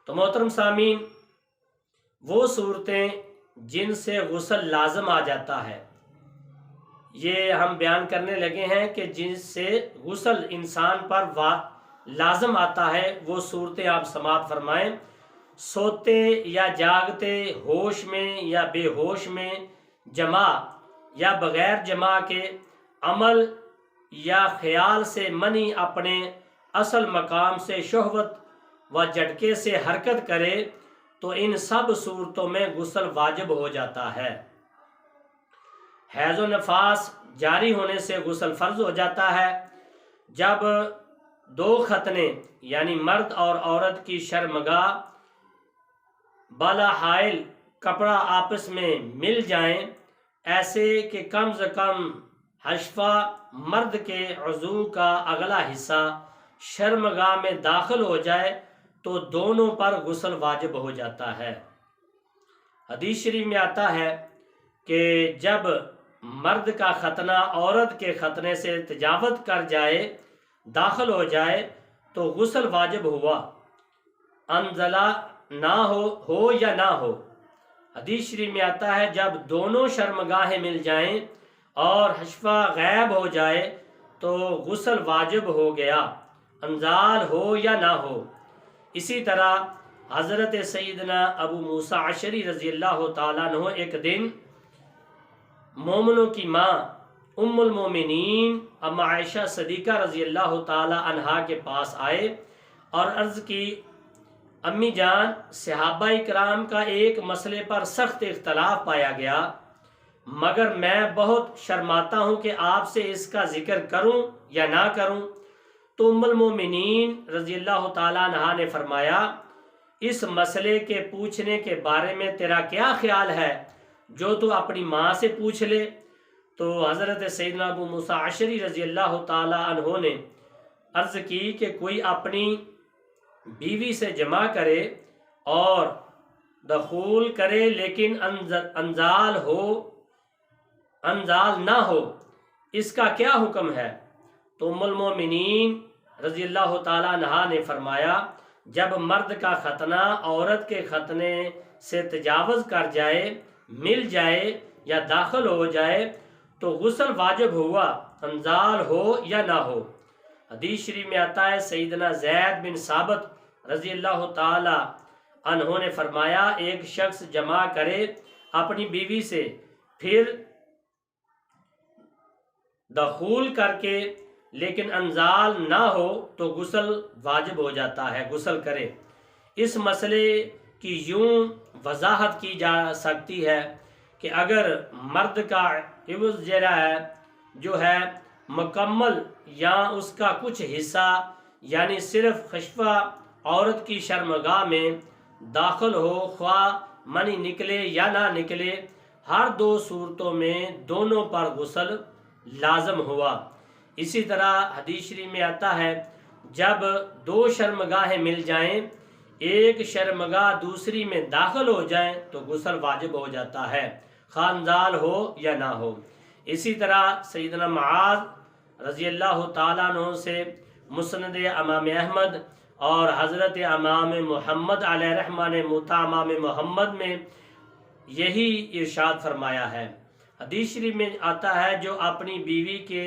تو محترم سامعین، وہ صورتیں جن سے غسل لازم آ جاتا ہے، یہ ہم بیان کرنے لگے ہیں کہ جن سے غسل انسان پر لازم آتا ہے، وہ صورتیں آپ سماعت فرمائیں۔ سوتے یا جاگتے، ہوش میں یا بے ہوش میں، جمع یا بغیر جمع کے، عمل یا خیال سے منی اپنے اصل مقام سے شہوت و جھٹکے سے حرکت کرے تو ان سب صورتوں میں غسل واجب ہو جاتا ہے۔ حیض و نفاس جاری ہونے سے غسل فرض ہو جاتا ہے۔ جب دو ختنے یعنی مرد اور عورت کی شرمگاہ بالا حائل کپڑا آپس میں مل جائیں، ایسے کہ کم سے کم حشفہ مرد کے عضو کا اگلا حصہ شرمگاہ میں داخل ہو جائے تو دونوں پر غسل واجب ہو جاتا ہے۔ حدیث شریف میں آتا ہے کہ جب مرد کا ختنہ عورت کے ختنے سے تجاوز کر جائے، داخل ہو جائے تو غسل واجب ہوا، انزلہ نہ ہو یا نہ ہو۔ حدیث شریف میں آتا ہے جب دونوں شرمگاہیں مل جائیں اور حشفہ غائب ہو جائے تو غسل واجب ہو گیا، انزال ہو یا نہ ہو۔ اسی طرح حضرت سیدنا ابو موسیٰ اشعری رضی اللہ تعالیٰ عنہ ایک دن مومنوں کی ماں ام المومنین ام عائشہ صدیقہ رضی اللہ تعالیٰ عنہا کے پاس آئے اور عرض کی، امی جان، صحابہ کرام کا ایک مسئلے پر سخت اختلاف پایا گیا، مگر میں بہت شرماتا ہوں کہ آپ سے اس کا ذکر کروں یا نہ کروں۔ تو ام المومنین رضی اللہ تعالیٰ عنہا نے فرمایا، اس مسئلے کے پوچھنے کے بارے میں تیرا کیا خیال ہے، جو تو اپنی ماں سے پوچھ لے۔ تو حضرت سیدنا ابو موسیٰ اشعری رضی اللہ تعالیٰ عنہ نے عرض کی کہ کوئی اپنی بیوی سے جمع کرے اور دخول کرے لیکن انزال نہ ہو، اس کا کیا حکم ہے؟ تو ام المومنین رضی اللہ تعالیٰ عنہا نے فرمایا، جب مرد کا ختنہ عورت کے ختنے سے تجاوز کر جائے، مل جائے یا داخل ہو جائے تو غسل واجب ہوا، انزال ہو یا نہ ہو۔ حدیث شریف میں آتا ہے سیدنا زید بن ثابت رضی اللہ تعالی عنہ نے فرمایا، ایک شخص جمع کرے اپنی بیوی سے، پھر دخول کر کے لیکن انزال نہ ہو تو غسل واجب ہو جاتا ہے، غسل کرے۔ اس مسئلے کی یوں وضاحت کی جا سکتی ہے کہ اگر مرد کا عوض جو ہے مکمل یا اس کا کچھ حصہ یعنی صرف خشفہ عورت کی شرمگاہ میں داخل ہو، خواہ منی نکلے یا نہ نکلے، ہر دو صورتوں میں دونوں پر غسل لازم ہوا۔ اسی طرح حدیث شریف میں آتا ہے جب دو شرمگاہیں مل جائیں، ایک شرمگاہ دوسری میں داخل ہو جائیں تو غسل واجب ہو جاتا ہے، خواہ انزال ہو یا نہ ہو۔ اسی طرح سیدنا معاذ رضی اللہ تعالیٰ عنہ سے مسند امام احمد اور حضرت امام محمد علیہ رحمہ نے موطا امام محمد میں یہی ارشاد فرمایا ہے۔ حدیث شریف میں آتا ہے جو اپنی بیوی کے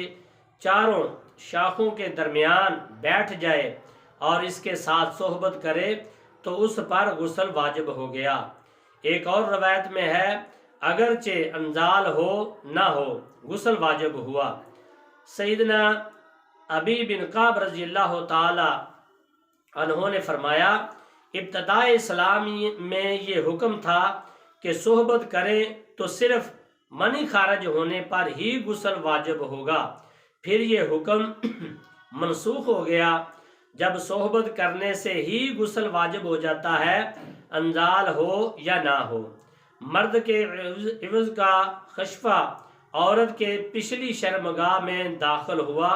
چاروں شاخوں کے درمیان بیٹھ جائے اور اس کے ساتھ صحبت کرے تو اس پر غسل واجب ہو گیا۔ ایک اور روایت میں ہے اگرچہ انزال ہو نہ ہو غسل واجب ہوا۔ سیدنا ابی بن کعب رضی اللہ تعالی عنہ نے فرمایا، ابتداء اسلامی میں یہ حکم تھا کہ صحبت کریں تو صرف منی خارج ہونے پر ہی غسل واجب ہوگا، پھر یہ حکم منسوخ ہو گیا جب صحبت کرنے سے ہی غسل واجب ہو جاتا ہے، انزال ہو یا نہ ہو۔ مرد کے عوض کا خشفہ عورت کے پچھلی شرمگاہ میں داخل ہوا،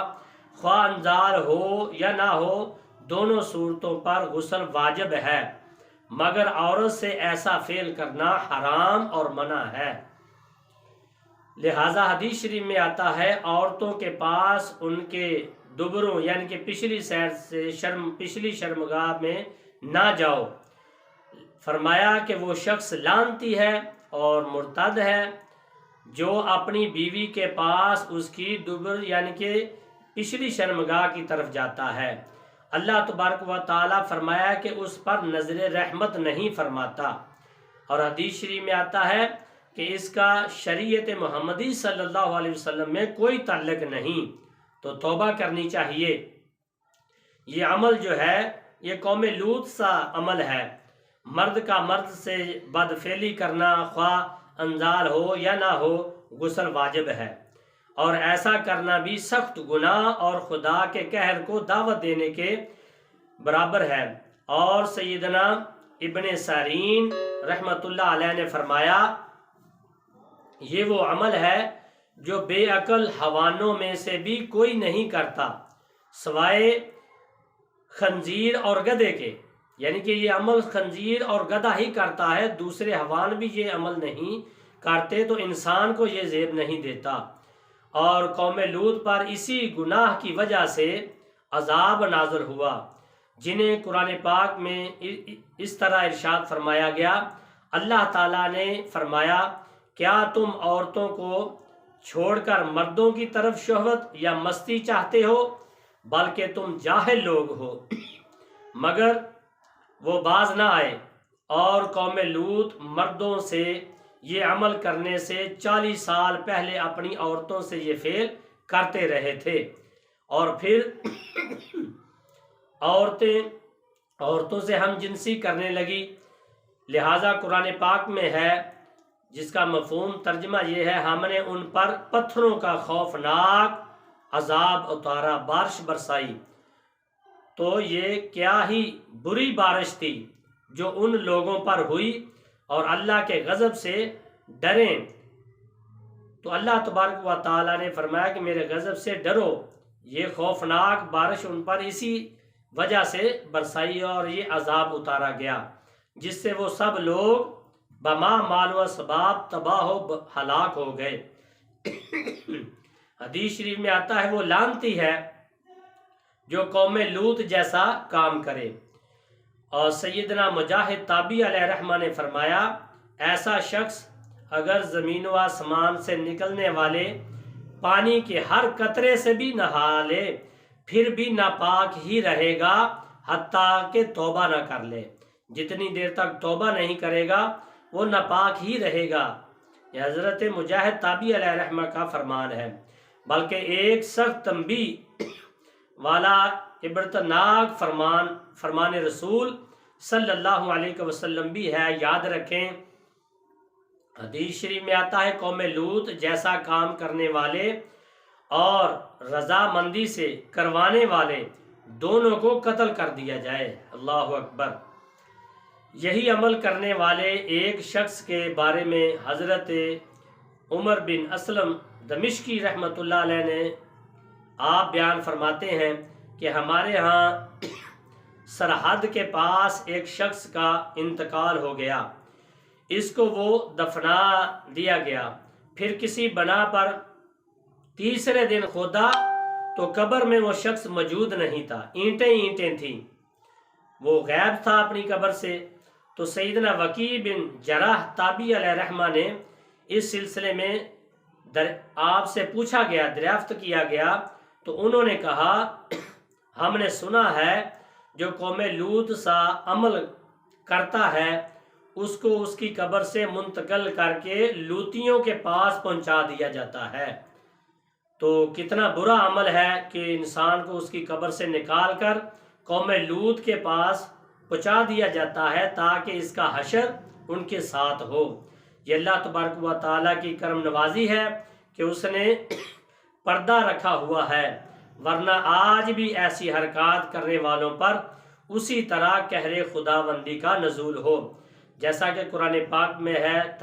خواہ انزال ہو یا نہ ہو، دونوں صورتوں پر غسل واجب ہے، مگر عورت سے ایسا فعل کرنا حرام اور منع ہے۔ لہذا حدیث شریف میں آتا ہے عورتوں کے پاس ان کے دبروں یعنی کہ پچھلی سیر سے پچھلی شرمگاہ میں نہ جاؤ، فرمایا کہ وہ شخص لعنتی ہے اور مرتد ہے جو اپنی بیوی کے پاس اس کی دبر یعنی کہ پچھلی شرمگاہ کی طرف جاتا ہے۔ اللہ تبارک و تعالیٰ فرمایا کہ اس پر نظر رحمت نہیں فرماتا، اور حدیث شریف میں آتا ہے کہ اس کا شریعت محمدی صلی اللہ علیہ وسلم میں کوئی تعلق نہیں، تو توبہ کرنی چاہیے۔ یہ عمل جو ہے یہ قوم لوط سا عمل ہے، مرد کا مرد سے بدفعلی کرنا، خواہ انزال ہو یا نہ ہو غسل واجب ہے، اور ایسا کرنا بھی سخت گناہ اور خدا کے قہر کو دعوت دینے کے برابر ہے۔ اور سیدنا ابن سیرین رحمۃ اللہ علیہ نے فرمایا یہ وہ عمل ہے جو بے عقل حیوانوں میں سے بھی کوئی نہیں کرتا سوائے خنزیر اور گدھے کے، یعنی کہ یہ عمل خنزیر اور گدھا ہی کرتا ہے، دوسرے حیوان بھی یہ عمل نہیں کرتے، تو انسان کو یہ زیب نہیں دیتا۔ اور قوم لوط پر اسی گناہ کی وجہ سے عذاب نازل ہوا، جنہیں قرآن پاک میں اس طرح ارشاد فرمایا گیا۔ اللہ تعالیٰ نے فرمایا کیا تم عورتوں کو چھوڑ کر مردوں کی طرف شہوت یا مستی چاہتے ہو، بلکہ تم جاہل لوگ ہو۔ مگر وہ باز نہ آئے، اور قوم لوط مردوں سے یہ عمل کرنے سے 40 سال پہلے اپنی عورتوں سے یہ فعل کرتے رہے تھے، اور پھر عورتوں سے ہم جنسی کرنے لگی۔ لہٰذا قرآن پاک میں ہے جس کا مفہوم ترجمہ یہ ہے ہم نے ان پر پتھروں کا خوفناک عذاب اتارا، بارش برسائی۔ تو یہ کیا ہی بری بارش تھی جو ان لوگوں پر ہوئی، اور اللہ کے غضب سے ڈریں تو اللہ تبارک و تعالیٰ نے فرمایا کہ میرے غضب سے ڈرو۔ یہ خوفناک بارش ان پر اسی وجہ سے برسائی اور یہ عذاب اتارا گیا، جس سے وہ سب لوگ بما مال و اسباب تباہ و ہلاک ہو گئے۔ حدیث شریف میں آتا ہے وہ لعنتی ہے جو قوم لوط جیسا کام کرے۔ اور سیدنا مجاہد تابعی علیہ رحمہ نے فرمایا ایسا شخص اگر زمین و آسمان سے نکلنے والے پانی کے ہر قطرے سے بھی نہا لے پھر بھی ناپاک ہی رہے گا حتیٰ کہ توبہ نہ کر لے۔ جتنی دیر تک توبہ نہیں کرے گا وہ ناپاک ہی رہے گا۔ یہ حضرت مجاہد تابعی علیہ رحمہ کا فرمان ہے، بلکہ ایک سخت تنبیہ والا عبرتناک فرمان رسول صلی اللہ علیہ وسلم بھی ہے، یاد رکھیں۔ حدیث شریف میں آتا ہے قوم لوط جیسا کام کرنے والے اور رضامندی سے کروانے والے دونوں کو قتل کر دیا جائے۔ اللہ اکبر۔ یہی عمل کرنے والے ایک شخص کے بارے میں حضرت عمر بن اسلم دمشقی رحمۃ اللہ علیہ نے آپ بیان فرماتے ہیں کہ ہمارے ہاں سرحد کے پاس ایک شخص کا انتقال ہو گیا، اس کو وہ دفنا دیا گیا، پھر کسی بنا پر تیسرے دن کھودا تو قبر میں وہ شخص موجود نہیں تھا، اینٹیں تھیں، وہ غائب تھا اپنی قبر سے۔ تو سیدنا وکیع بن جراح تابعی علیہ رحمہ نے اس سلسلے میں آپ سے پوچھا گیا، دریافت کیا گیا، تو انہوں نے کہا ہم نے سنا ہے جو قوم لوط سا عمل کرتا ہے اس کو اس کی قبر سے منتقل کر کے لوطیوں کے پاس پہنچا دیا جاتا ہے۔ تو کتنا برا عمل ہے کہ انسان کو اس کی قبر سے نکال کر قوم لوط کے پاس پہنچا دیا جاتا ہے تاکہ اس کا حشر ان کے ساتھ ہو۔ یہ اللہ تبارک و تعالیٰ کی کرم نوازی ہے کہ اس نے پردہ رکھا ہوا ہے، ورنہ آج بھی ایسی حرکات کرنے والوں پر اسی طرح قہر خداوندی کا نزول ہو، جیسا کہ قرآن پاک میں ہے